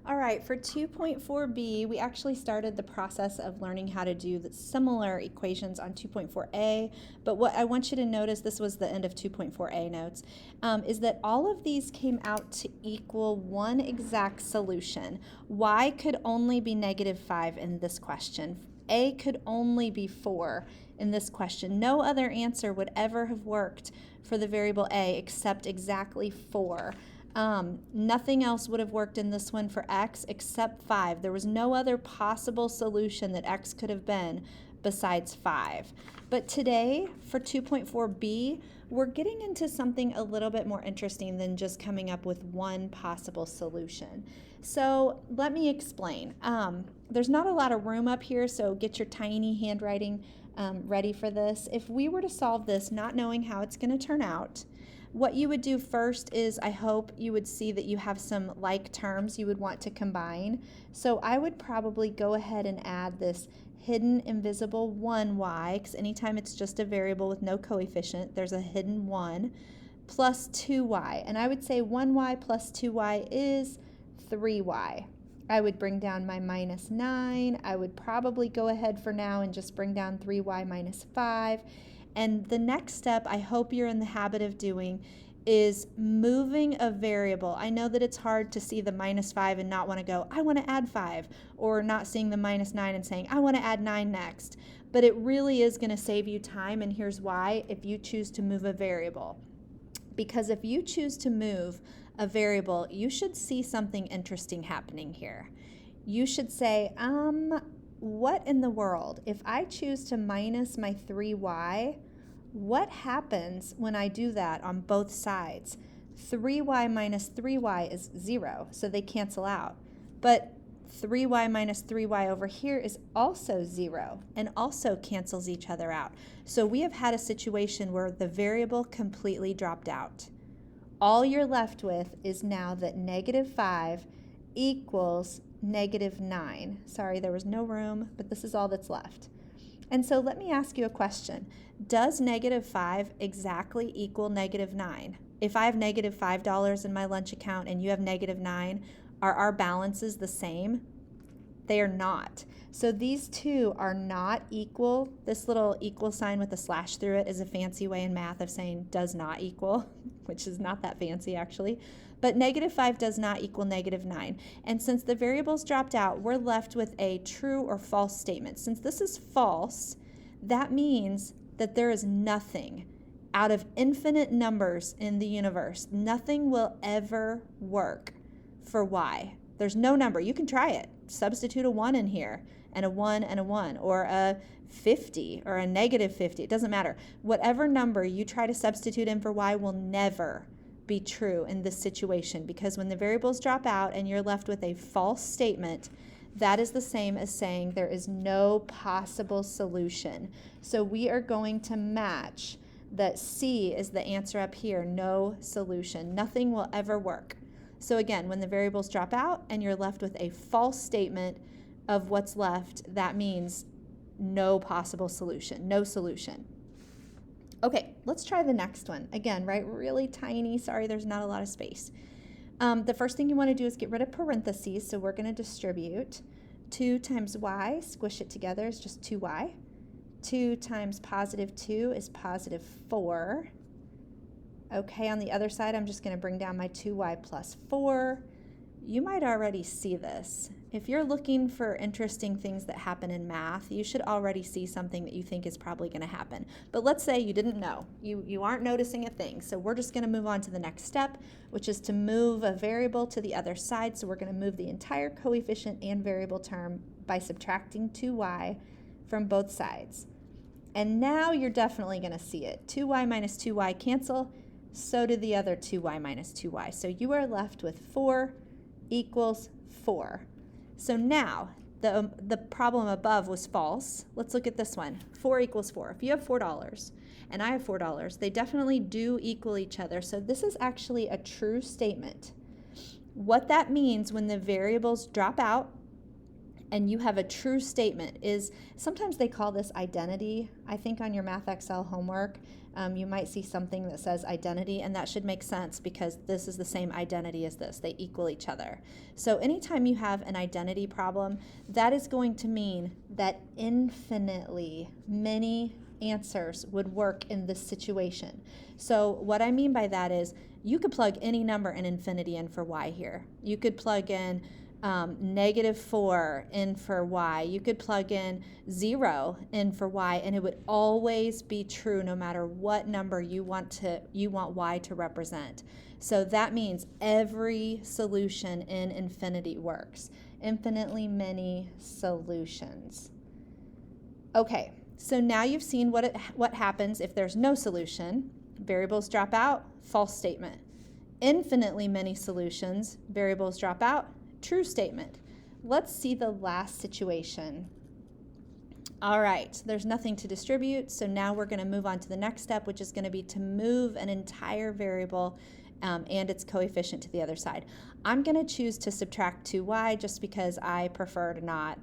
All right, for 2.4b, we actually started the process of learning how to do the similar equations on 2.4a, but what I want you to notice, this was the end of 2.4a notes, is that all of these came out to equal one exact solution. Y could only be -5 in this question. A could only be 4 in this question. No other answer would ever have worked for the variable a except exactly 4. Nothing else would have worked in this one for x except 5. There was no other possible solution that x could have been besides 5. But today, for 2.4b, we're getting into something a little bit more interesting than just coming up with one possible solution. So let me explain. There's not a lot of room up here, so get your tiny handwriting ready for this. If we were to solve this not knowing how it's going to turn out, what you would do first is, I hope you would see that you have some like terms you would want to combine. So I would probably go ahead and add this hidden invisible 1y, because anytime it's just a variable with no coefficient, there's a hidden 1, plus 2y. And I would say 1y plus 2y is 3y. I would bring down my -9. I would probably go ahead for now and just bring down 3y minus 5. And the next step I hope you're in the habit of doing is moving a variable. I know that it's hard to see the -5 and not want to go, I want to add 5, or not seeing the -9 and saying, I want to add 9 next. But it really is going to save you time, and here's why, if you choose to move a variable. Because if you choose to move a variable, you should see something interesting happening here. You should say, what in the world? If I choose to minus my 3y, what happens when I do that on both sides? 3y minus 3y is 0, so they cancel out. But 3y minus 3y over here is also 0 and also cancels each other out. So we have had a situation where the variable completely dropped out. All you're left with is now that -5 equals -9. Sorry, there was no room, but this is all that's left. And so let me ask you a question. Does -5 exactly equal -9? If I have -$5 in my lunch account and you have -9, are our balances the same? They are not. So these two are not equal. This little equal sign with a slash through it is a fancy way in math of saying does not equal, which is not that fancy actually. But -5 does not equal -9. And since the variables dropped out, we're left with a true or false statement. Since this is false, that means that there is nothing out of infinite numbers in the universe. Nothing will ever work for y. There's no number. You can try it. Substitute a 1 in here, and a 1 and a 1, or a 50 or a -50. It doesn't matter. Whatever number you try to substitute in for y will never be true in this situation, because when the variables drop out and you're left with a false statement, that is the same as saying there is no possible solution. So we are going to match that C is the answer up here, no solution. Nothing will ever work. So again, when the variables drop out and you're left with a false statement of what's left, that means no possible solution, no solution. Okay, let's try the next one. Again, right, really tiny. Sorry, there's not a lot of space. The first thing you want to do is get rid of parentheses, so we're going to distribute. 2 times y, squish it together, is just 2y. 2 times +2 is +4. Okay, on the other side, I'm just going to bring down my 2y plus 4. You might already see this. If you're looking for interesting things that happen in math, you should already see something that you think is probably going to happen. But let's say you didn't know. You aren't noticing a thing. So we're just going to move on to the next step, which is to move a variable to the other side. So we're going to move the entire coefficient and variable term by subtracting 2y from both sides. And now you're definitely going to see it. 2y minus 2y cancel. So do the other 2y minus 2y. So you are left with 4 equals 4. So now, the problem above was false. Let's look at this one. 4 equals 4. If you have $4 and I have $4, they definitely do equal each other. So this is actually a true statement. What that means when the variables drop out and you have a true statement. Is sometimes they call this identity. I think on your Math Excel homework, you might see something that says identity, and that should make sense because this is the same identity as this. They equal each other. So anytime you have an identity problem, that is going to mean that infinitely many answers would work in this situation. So what I mean by that is you could plug any number in infinity in for y here. You could plug in -4 in for y. You could plug in 0 in for y, and it would always be true no matter what number you want y to represent. So that means every solution in infinity works. Infinitely many solutions. Okay, so now you've seen what happens if there's no solution. Variables drop out, false statement. Infinitely many solutions, variables drop out, true statement. Let's see the last situation. All right, there's nothing to distribute, so now we're going to move on to the next step, which is going to be to move an entire variable and its coefficient to the other side. I'm going to choose to subtract 2y just because I prefer to not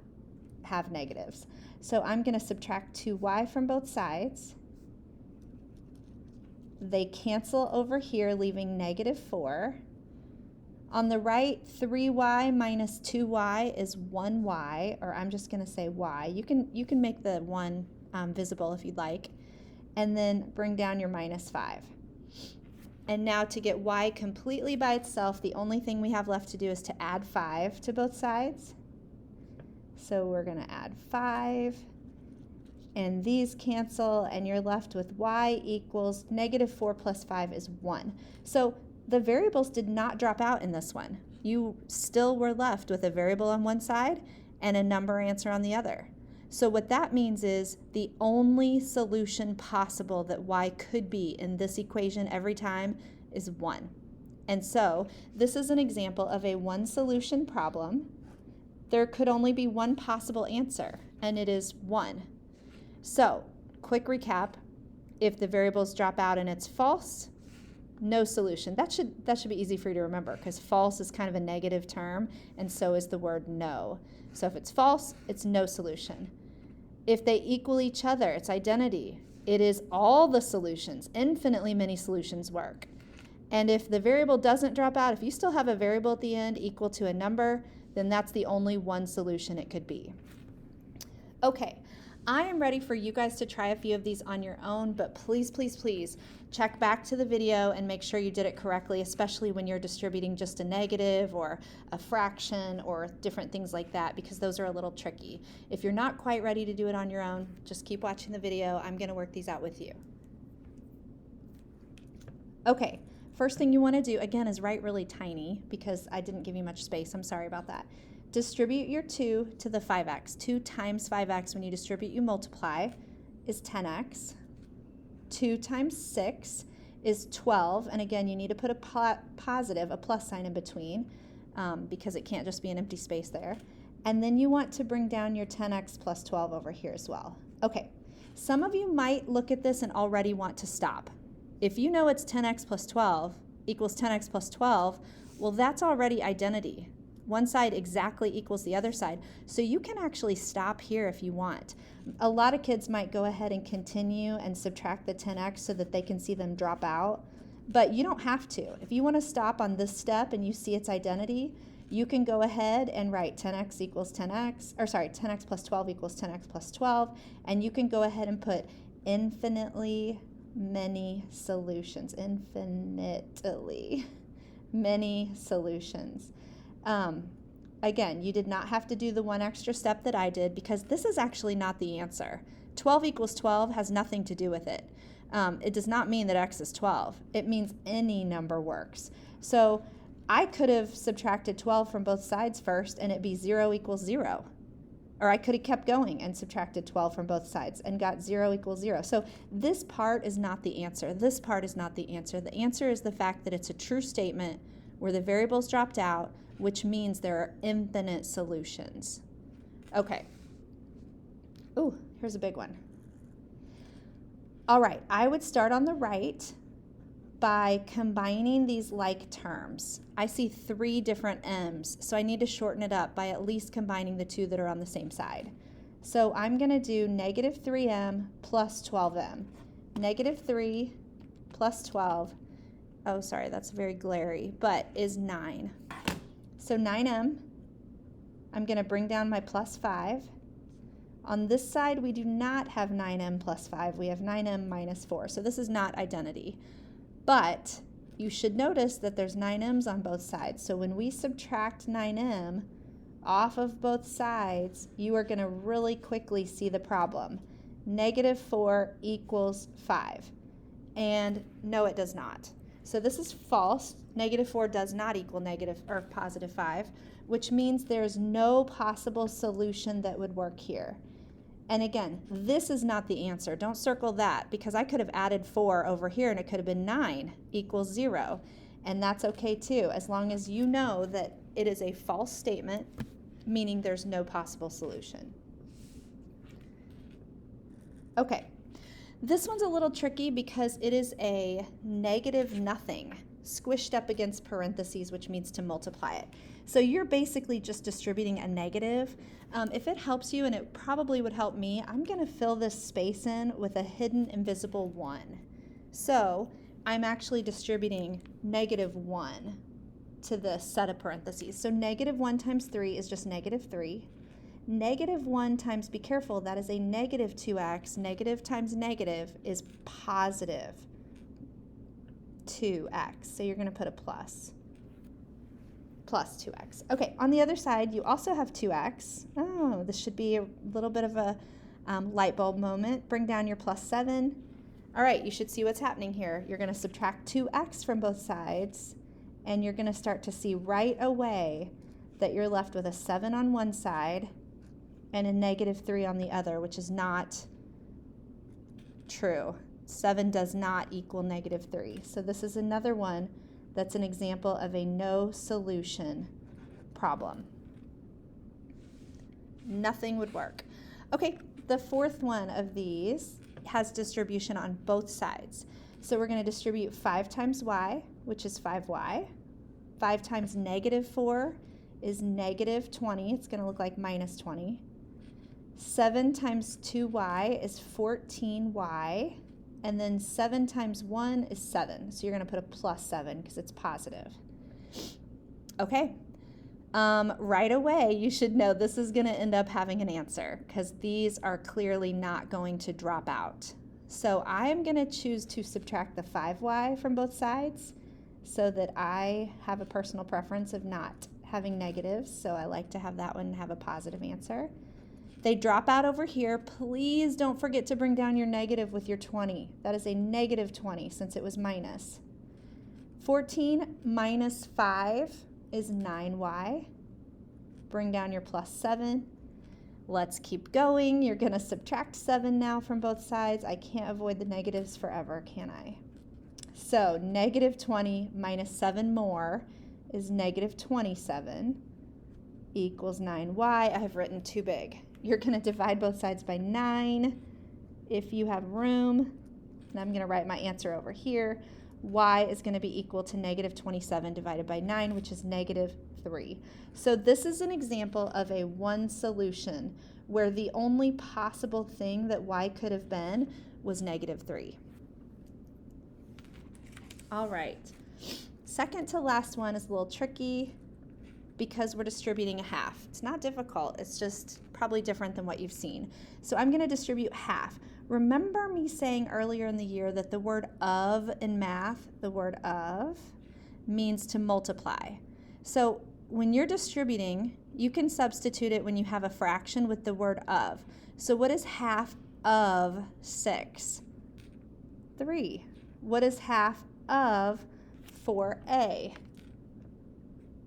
have negatives. So I'm going to subtract 2y from both sides. They cancel over here, leaving -4. On the right, 3y minus 2y is 1y, or I'm just going to say y. You can make the 1 visible if you'd like, and then bring down your -5. And now to get y completely by itself, the only thing we have left to do is to add 5 to both sides. So we're going to add 5, and these cancel, and you're left with y equals -4 plus 5 is 1. So the variables did not drop out in this one. You still were left with a variable on one side and a number answer on the other. So what that means is the only solution possible that y could be in this equation every time is 1. And so this is an example of a one solution problem. There could only be one possible answer, and it is 1. So quick recap, if the variables drop out and it's false, no solution. That should be easy for you to remember because false is kind of a negative term, and so is the word no. So if it's false, it's no solution. If they equal each other, it's identity. It is all the solutions. Infinitely many solutions work. And if the variable doesn't drop out, if you still have a variable at the end equal to a number, then that's the only one solution it could be. Okay. I am ready for you guys to try a few of these on your own, but please, please, please check back to the video and make sure you did it correctly, especially when you're distributing just a negative or a fraction or different things like that, because those are a little tricky. If you're not quite ready to do it on your own, just keep watching the video. I'm going to work these out with you. Okay, first thing you want to do, again, is write really tiny because I didn't give you much space. I'm sorry about that. Distribute your 2 to the 5x. 2 times 5x, when you distribute, you multiply, is 10x. 2 times 6 is 12. And again, you need to put a positive, a plus sign in between because it can't just be an empty space there. And then you want to bring down your 10x plus 12 over here as well. Okay, some of you might look at this and already want to stop. If you know it's 10x plus 12 equals 10x plus 12, well, that's already identity. One side exactly equals the other side. So you can actually stop here if you want. A lot of kids might go ahead and continue and subtract the 10x so that they can see them drop out. But you don't have to. If you want to stop on this step and you see its identity, you can go ahead and write 10x equals 10x, or sorry, 10x plus 12 equals 10x plus 12. And you can go ahead and put infinitely many solutions. Infinitely many solutions. Again, you did not have to do the one extra step that I did because this is actually not the answer. 12 equals 12 has nothing to do with it. It does not mean that x is 12. It means any number works. So I could have subtracted 12 from both sides first and it'd be 0 equals 0. Or I could have kept going and subtracted 12 from both sides and got 0 equals 0. So this part is not the answer. This part is not the answer. The answer is the fact that it's a true statement where the variables dropped out, which means there are infinite solutions. Okay. Ooh, here's a big one. All right, I would start on the right by combining these like terms. I see 3 different m's, so I need to shorten it up by at least combining the 2 that are on the same side. So I'm going to do negative 3m plus 12m. Negative 3 plus 12, oh sorry, that's very glary, but is 9. So 9m, I'm going to bring down my plus 5. On this side, we do not have 9m plus 5. We have 9m minus 4. So this is not identity. But you should notice that there's 9m's on both sides. So when we subtract 9m off of both sides, you are going to really quickly see the problem. Negative 4 equals 5. And no, it does not. So this is false. Negative 4 does not equal negative or positive 5, which means there's no possible solution that would work here. And again, this is not the answer. Don't circle that, because I could have added 4 over here and it could have been 9 equals 0. And that's okay too, as long as you know that it is a false statement, meaning there's no possible solution. Okay, this one's a little tricky because it is a negative nothing squished up against parentheses, which means to multiply it. So you're basically just distributing a negative. If it helps you, and it probably would help me, I'm going to fill this space in with a hidden invisible 1. So I'm actually distributing negative 1 to the set of parentheses. So negative 1 times 3 is just negative 3. Negative 1 times, be careful, that is a negative 2x. Negative times negative is positive 2x. So you're going to put a plus 2x. Okay, on the other side, you also have 2x. Oh, this should be a little bit of a light bulb moment. Bring down your plus 7. All right, you should see what's happening here. You're going to subtract 2x from both sides, and you're going to start to see right away that you're left with a 7 on one side and a negative 3 on the other, which is not true. 7 does not equal negative 3. So this is another one that's an example of a no solution problem. Nothing would work. Okay, the fourth one of these has distribution on both sides. So we're going to distribute 5 times y, which is 5y. 5 times negative 4 is negative 20. It's going to look like minus 20. 7 times 2y is 14y. And then 7 times 1 is 7. So you're going to put a plus 7 because it's positive. Okay. Right away, you should know this is going to end up having an answer because these are clearly not going to drop out. So I'm going to choose to subtract the 5y from both sides so that I have a personal preference of not having negatives. So I like to have that one have a positive answer. They drop out over here. Please don't forget to bring down your negative with your 20. That is a negative 20 since it was minus. 14 minus 5 is 9y. Bring down your plus 7. Let's keep going. You're going to subtract 7 now from both sides. I can't avoid the negatives forever, can I? So negative 20 minus 7 more is negative 27 equals 9y. I have written too big. You're going to divide both sides by 9 if you have room. And I'm going to write my answer over here. Y is going to be equal to negative 27 divided by 9, which is negative 3. So this is an example of a one solution where the only possible thing that y could have been was negative 3. All right. Second to last one is a little tricky because we're distributing a half. It's not difficult. It's just probably different than what you've seen. So I'm going to distribute half. Remember me saying earlier in the year that the word of in math, the word of, means to multiply. So when you're distributing, you can substitute it when you have a fraction with the word of. So what is half of 6? 3. What is half of 4a?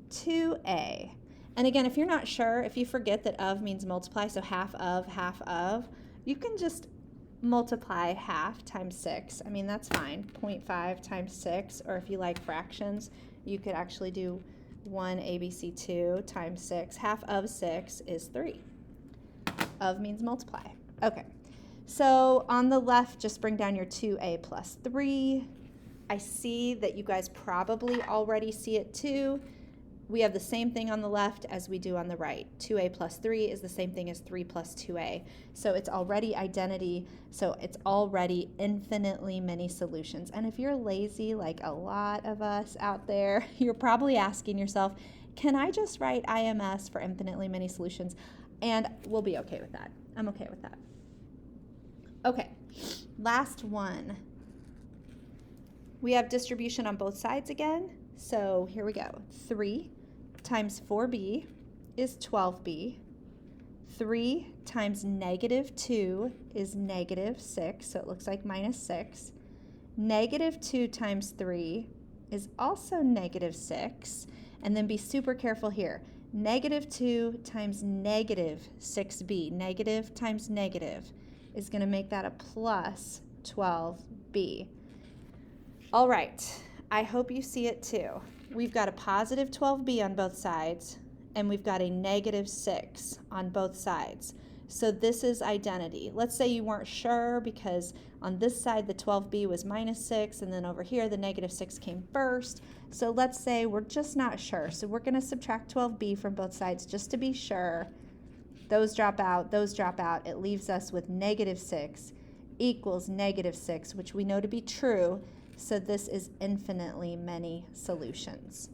2a. And again, if you're not sure, if you forget that of means multiply, so half of, you can just multiply half times 6. I mean, that's fine. 0.5 times 6, or if you like fractions, you could actually do 1 ABC2 times 6. Half of 6 is 3. Of means multiply. Okay. So on the left, just bring down your 2a plus 3. I see that you guys probably already see it too. We have the same thing on the left as we do on the right. 2a plus 3 is the same thing as 3 plus 2a. So it's already identity, so it's already infinitely many solutions. And if you're lazy, like a lot of us out there, you're probably asking yourself, can I just write IMS for infinitely many solutions? And we'll be okay with that. I'm okay with that. Okay, last one. We have distribution on both sides again. So here we go. 3 times 4b is 12b. 3 times negative 2 is negative 6, so it looks like minus 6. Negative 2 times 3 is also negative 6. And then be super careful here. Negative 2 times negative 6b, negative times negative, is going to make that a plus 12b. All right, I hope you see it too. We've got a positive 12b on both sides, and we've got a negative 6 on both sides. So this is identity. Let's say you weren't sure because on this side the 12b was minus 6, and then over here the negative 6 came first. So let's say we're just not sure. So we're going to subtract 12b from both sides just to be sure. Those drop out, those drop out. It leaves us with negative 6 equals negative 6, which we know to be true. So this is infinitely many solutions.